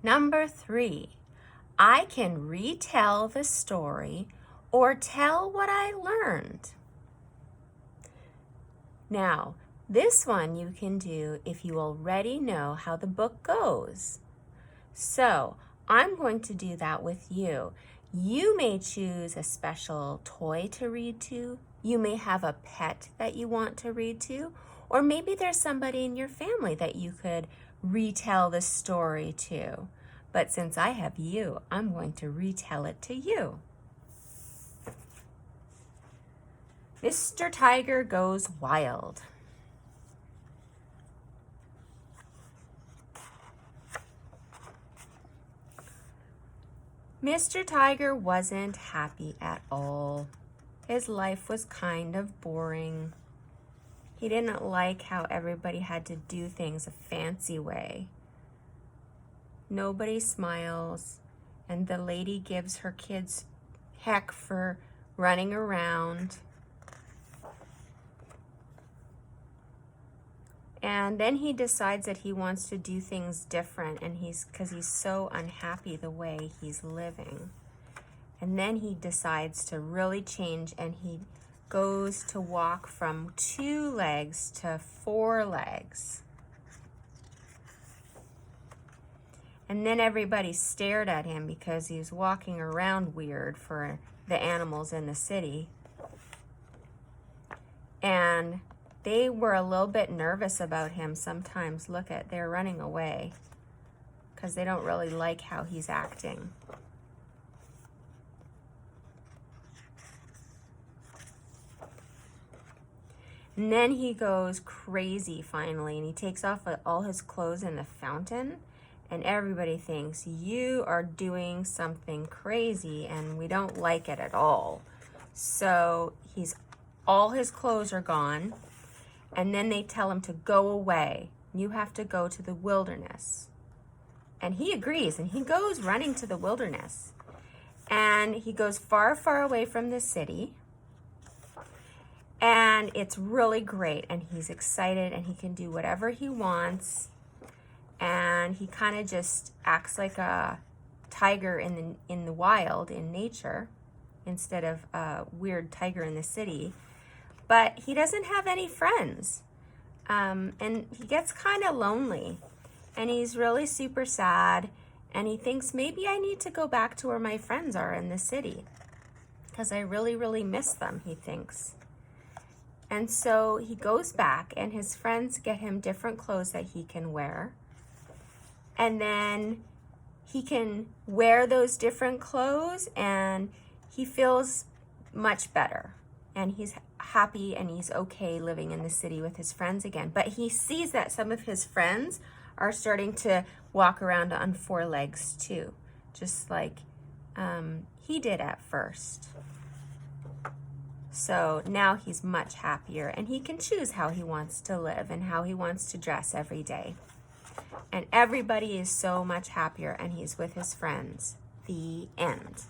Number 3, I can retell the story or tell what I learned. Now, this one you can do if you already know how the book goes. So, I'm going to do that with you. You may choose a special toy to read to. You may have a pet that you want to read to. Or maybe there's somebody in your family that you could retell the story to. But since I have you, I'm going to retell it to you. Mr. Tiger Goes Wild. Mr. Tiger wasn't happy at all. His life was kind of boring. He didn't like how everybody had to do things a fancy way. Nobody smiles, and the lady gives her kids heck for running around. And then he decides that he wants to do things different, and because he's so unhappy the way he's living. And then he decides to really change, and he goes to walk from 2 legs to 4 legs. And then everybody stared at him because he was walking around weird for the animals in the city. And they were a little bit nervous about him sometimes. Look at, they're running away because they don't really like how he's acting. And then he goes crazy finally, and he takes off all his clothes in the fountain, and everybody thinks, you are doing something crazy and we don't like it at all. So all his clothes are gone, and then they tell him to go away. You have to go to the wilderness. And he agrees, and he goes running to the wilderness. And he goes far, far away from the city. And it's really great, and he's excited, and he can do whatever he wants. And he kind of just acts like a tiger in the wild, in nature, instead of a weird tiger in the city. But he doesn't have any friends, and he gets kind of lonely, and he's really super sad, and he thinks, maybe I need to go back to where my friends are in the city, because I really, really miss them, he thinks. And so he goes back, and his friends get him different clothes that he can wear. And then he can wear those different clothes, and he feels much better. And he's happy, and he's okay living in the city with his friends again. But he sees that some of his friends are starting to walk around on 4 legs too, just like he did at first. So now he's much happier, and he can choose how he wants to live and how he wants to dress every day. And everybody is so much happier, and he's with his friends. The end.